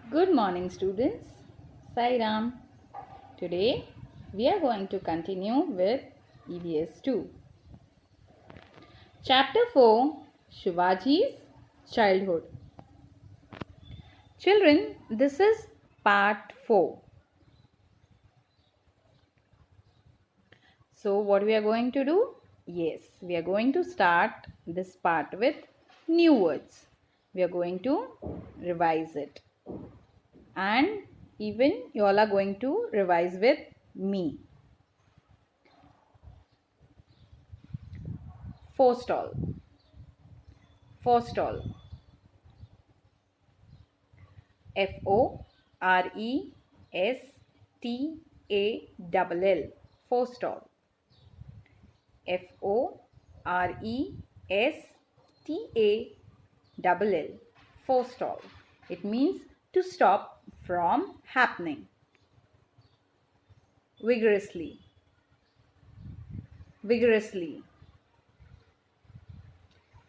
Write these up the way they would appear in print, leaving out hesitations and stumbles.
Good morning, students. Sai Ram. Today we are going to continue with EVS 2. Chapter 4, Shivaji's Childhood. Children, this is part 4. So what we are going to do? Yes, we are going to start this part with new words. We are going to revise it. And even you all are going to revise with me. Forestall. Forestall. Forestall. Forestall. Forestall. Forestall. It means to stop from happening. Vigorously. Vigorously.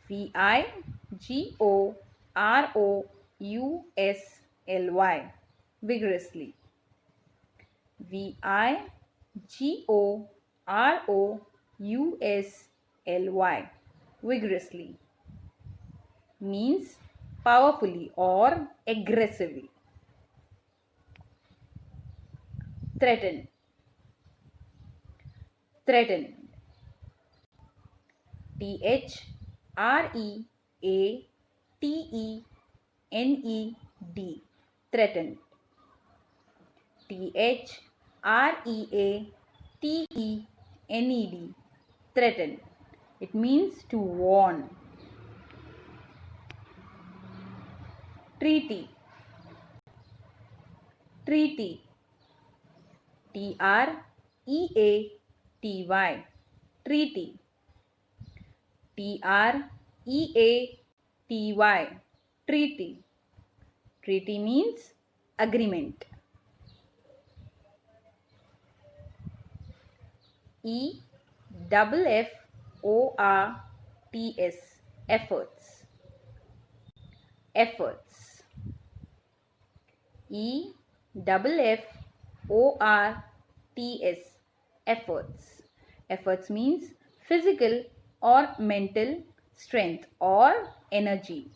Vigorously. Vigorously. Vigorously. Vigorously means powerfully or aggressively. Threaten. Threaten. Threatened. Threatened. Threatened. Threaten. It means to warn. Treaty. Treaty. Treaty. Treaty. Treaty. Treaty. Treaty means agreement. Efforts. Efforts. Efforts. Efforts. Efforts. Efforts means physical or mental strength or energy.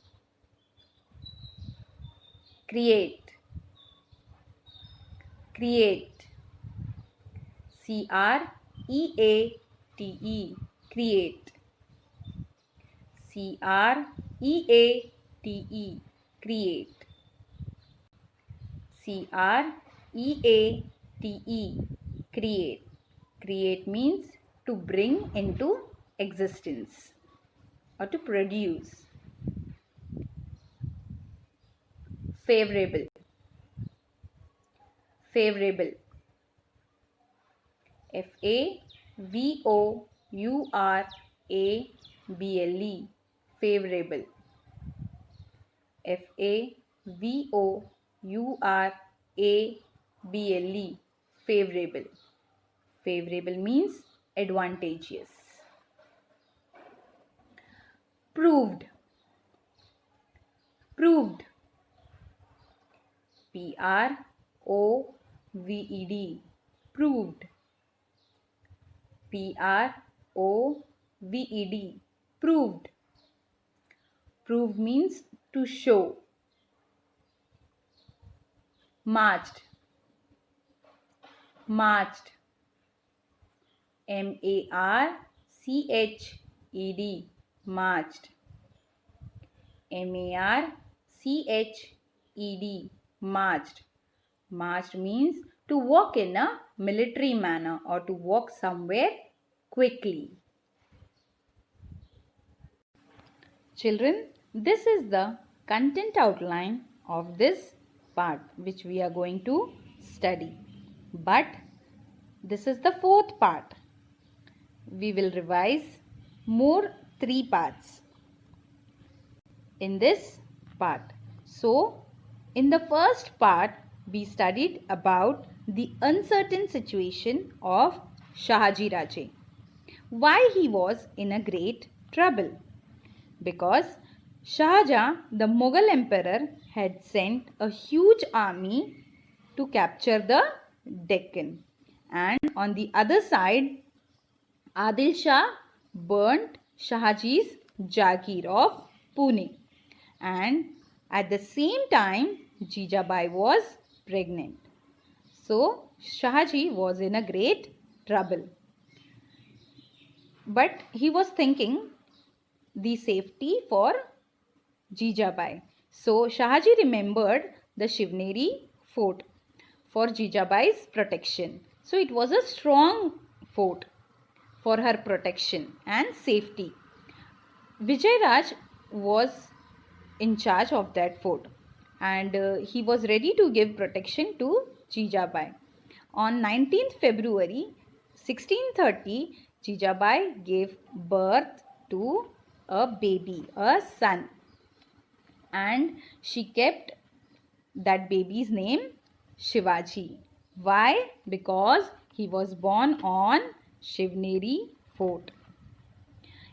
Create. Create. Create. Create. Create. Create. Create. Create means to bring into existence or to produce. Favorable. Favorable. Favorable. Favorable. Favorable. Favorable. Favorable means advantageous. Proved. Proved. Proved. Proved. Proved. Proved means to show. Marched. Marched. Marched. Marched. Marched. Marched means to walk in a military manner or to walk somewhere quickly. Children, this is the content outline of this part which we are going to study. But this is the fourth part. We will revise more 3 parts in this part. So, in the first part, we studied about the uncertain situation of Shahaji Raje. Why he was in a great trouble? Because Shah Jahan, the Mughal emperor, had sent a huge army to capture the Deccan. And on the other side, Adil Shah burnt Shahaji's Jagir of Pune. And at the same time, Jijabai was pregnant. So Shahaji was in a great trouble. But he was thinking the safety for Jijabai. So Shahaji remembered the Shivneri fort for Jijabai's protection. So it was a strong fort for her protection and safety. Vijay was in charge of that fort, and he was ready to give protection to Jijabai. On 19th February 1630, Jijabai gave birth to a baby, a son, and she kept that baby's name Shivaji. Why? Because he was born on Shivneri fort.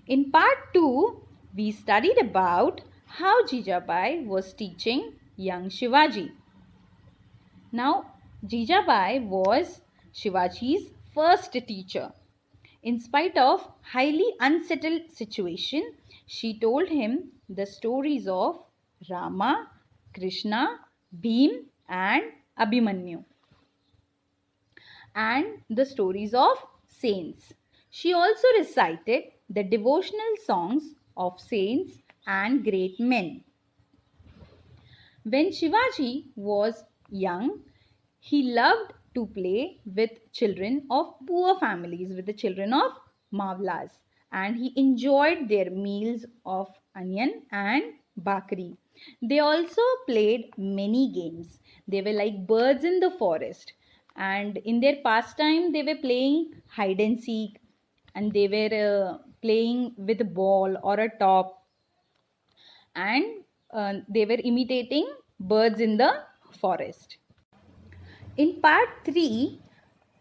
In part 2, we studied about how Jijabai was teaching young Shivaji. Now, Jijabai was Shivaji's first teacher. In spite of highly unsettled situation, she told him the stories of Rama, Krishna, Bhim and Abhimanyu, and the stories of saints. She also recited the devotional songs of saints and great men. When Shivaji was young, he loved to play with children of poor families, with the children of Mavlas, and he enjoyed their meals of onion and bakri. They also played many games. They were like birds in the forest, and in their pastime, they were playing hide and seek, and they were playing with a ball or a top, and they were imitating birds in the forest. In part 3,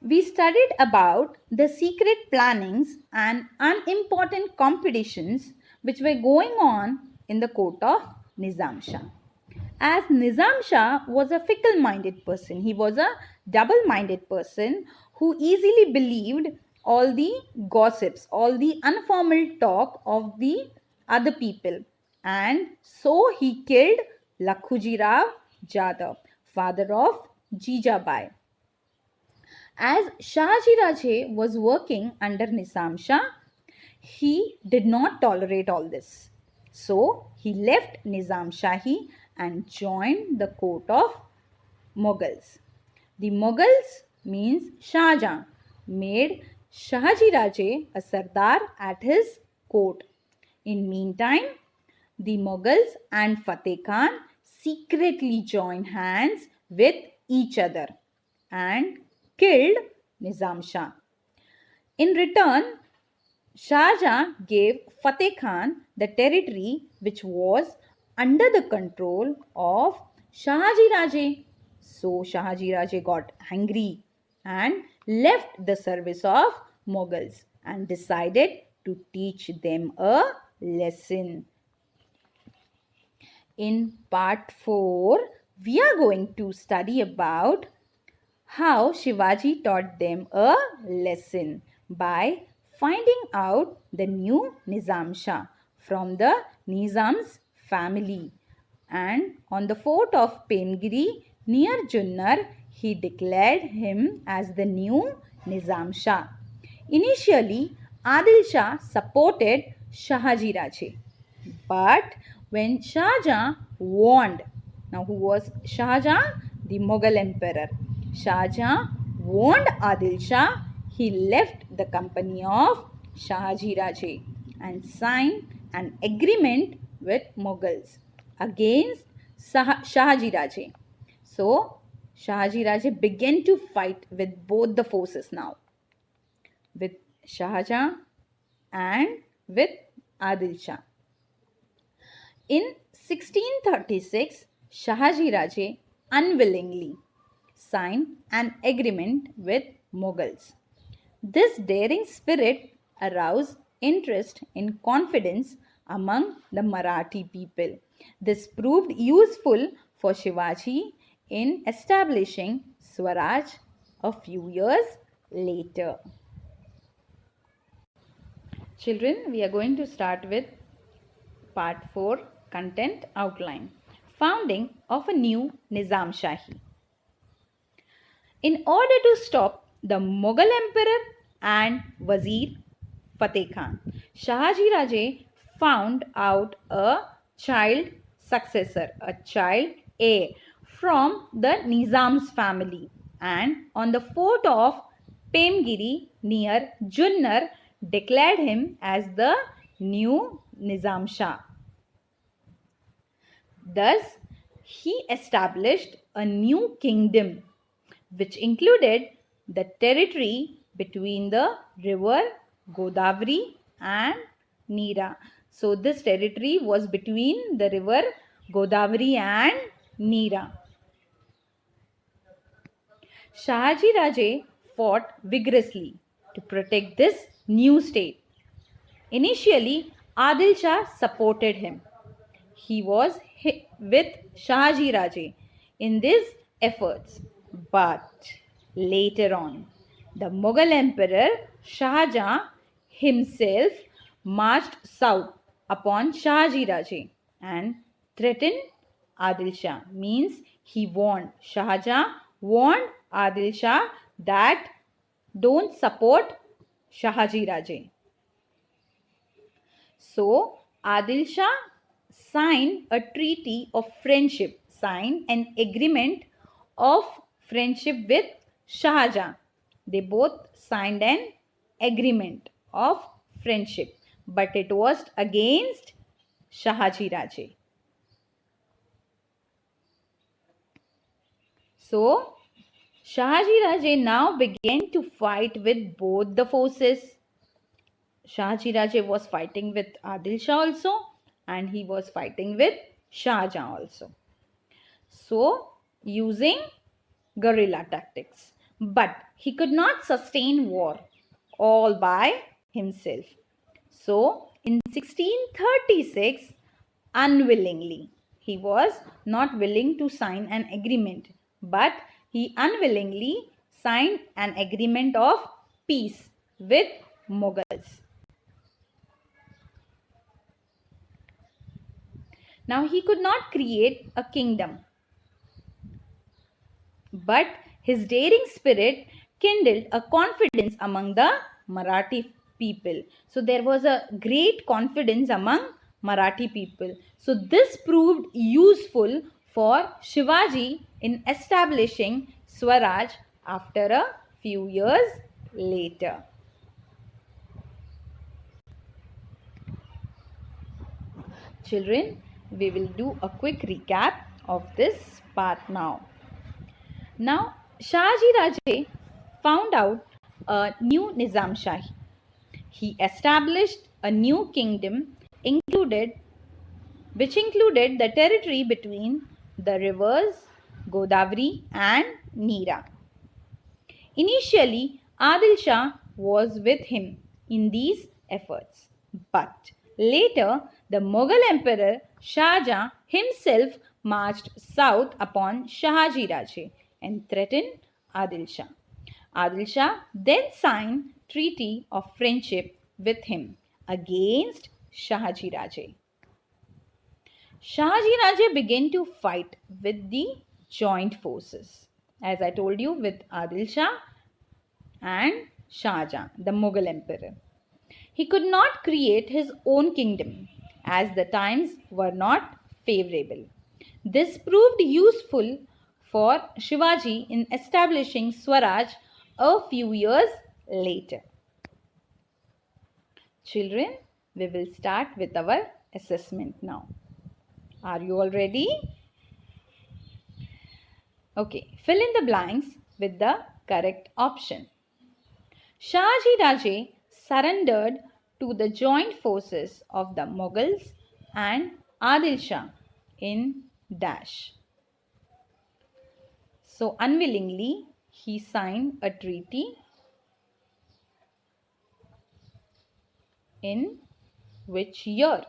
we studied about the secret plannings and unimportant competitions which were going on in the court of Nizam Shah. As Nizam Shah was a fickle minded person, he was a double minded person who easily believed all the gossips, all the informal talk of the other people, and so he killed Lakhuji Rao Jadhav, father of Jijabai. As Shahaji Raje was working under Nizam Shah, he did not tolerate all this. So he left Nizam Shahi and joined the court of Mughals. The Mughals means Shah Jahan made Shahaji Raje a Sardar at his court. In meantime, the Mughals and Fateh Khan secretly joined hands with each other and killed Nizam Shah. In return, Shah Jahan gave Fateh Khan the territory which was under the control of Shahaji Raje. So Shahaji Raje got angry and left the service of Mughals and decided to teach them a lesson. In part 4, we are going to study about how Shivaji taught them a lesson by finding out the new Nizam Shah from the Nizam's family. And on the fort of Pengiri near Junnar, he declared him as the new Nizam Shah. Initially, Adil Shah supported Shahaji Raje. But when Shah Jahan warned, now who was Shah Jahan? The Mughal emperor. Shah Jahan warned Adil Shah, he left the company of Shahaji Raje and signed an agreement with Mughals against Shahaji Raje. So Shahaji Raje began to fight with both the forces now, with Shah Jahan and with Adil Shah. In 1636, Shahaji Raje unwillingly signed an agreement with Mughals. This daring spirit aroused interest and confidence among the Marathi people. This proved useful for Shivaji in establishing Swaraj a few years later. Children, we are going to start with part 4, content outline. Founding of a new Nizam Shahi. In order to stop the Mughal Emperor and Wazir Fateh Khan, Shahaji Raje found out a child successor, a child heir from the Nizam's family, and on the fort of Pemgiri near Junnar declared him as the new Nizam Shah. Thus, he established a new kingdom which included the territory between the river Godavari and Neera. So this territory was between the river Godavari and Neera. Shahaji Raje fought vigorously to protect this new state. Initially, Adil Shah supported him. He was with Shahaji Raje in these efforts. But later on, the Mughal Emperor Shah Jahan himself marched south upon Shahaji Raje and threatened Adil Shah. Means he warned, Shah Jahan warned Adil Shah that don't support Shahaji Raje. So Adil Shah signed a treaty of friendship, signed an agreement of friendship with Shah Jahan. They both signed an agreement of friendship, but it was against Shahaji Raje. So Shahaji Raje now began to fight with both the forces. Shahaji Raje was fighting with Adil Shah also, and he was fighting with Shah Jahan also. So, using guerrilla tactics. But he could not sustain war all by himself. So, in 1636, unwillingly, he was not willing to sign an agreement, but he unwillingly signed an agreement of peace with Mughals. Now he could not create a kingdom, but his daring spirit kindled a confidence among the Marathi people. So there was a great confidence among Marathi people. So this proved useful for Shivaji in establishing Swaraj after a few years later. Children, we will do a quick recap of this part now. Now, Shahaji Raje found out a new Nizam Shahi. He established a new kingdom which included the territory between the rivers Godavari and Neera. Initially, Adil Shah was with him in these efforts, but later the Mughal Emperor Shah Jahan himself marched south upon Shahaji Raje and threatened Adil Shah. Adil Shah then signed treaty of friendship with him against Shahaji Raje. Shahaji Raje began to fight with the joint forces, as I told you, with Adil Shah and Shah Jahan, the Mughal emperor. He could not create his own kingdom as the times were not favorable. This proved useful for Shivaji in establishing Swaraj a few years later. Children, we will start with our assessment now. Are you all ready? Okay, fill in the blanks with the correct option. Shahaji Raje surrendered to the joint forces of the Mughals and Adil Shah in dash. So unwillingly he signed a treaty in which year?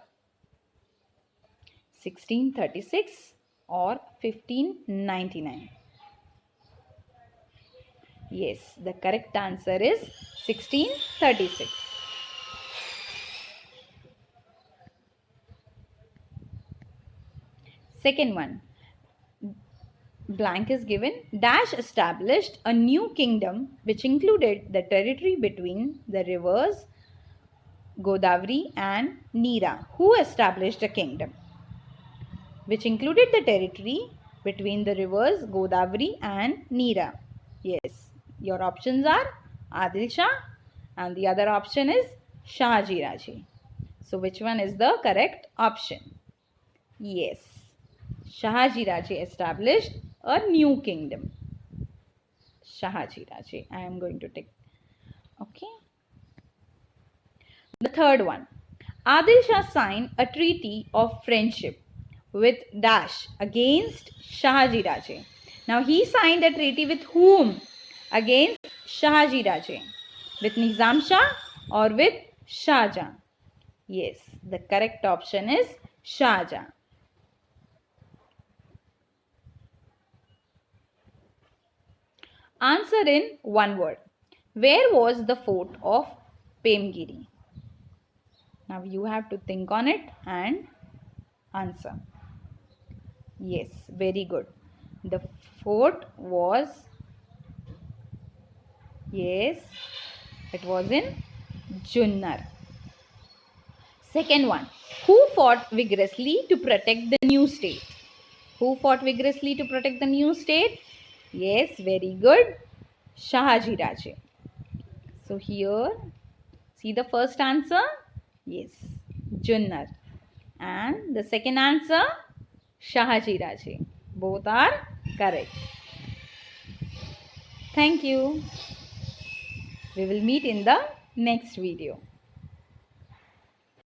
1636. or 1599? Yes, the correct answer is 1636. Second one, blank is given. Dash established a new kingdom which included the territory between the rivers Godavari and Neera. Who established a kingdom which included the territory between the rivers Godavari and Neera? Yes, your options are Adil Shah and the other option is Shahaji Raje. So which one is the correct option? Yes, Shahaji Raje established a new kingdom. Shahaji Raje. I am going to take. Okay. The third one. Adil Shah signed a treaty of friendship with Dash against Shahaji Raje. Now he signed a treaty with whom? Against Shahaji Raje. With Nizam Shah or with Shah Jahan? Yes, the correct option is Shah Jahan. Answer in one word. Where was the fort of Pemgiri? Now you have to think on it and answer. Yes, very good. The fort was, yes, it was in Junnar. Second one, who fought vigorously to protect the new state? Who fought vigorously to protect the new state? Yes, very good. Shahaji Raje. So here, see the first answer? Yes, Junnar. And the second answer, Shahaji Raje. Both are correct. Thank you. We will meet in the next video.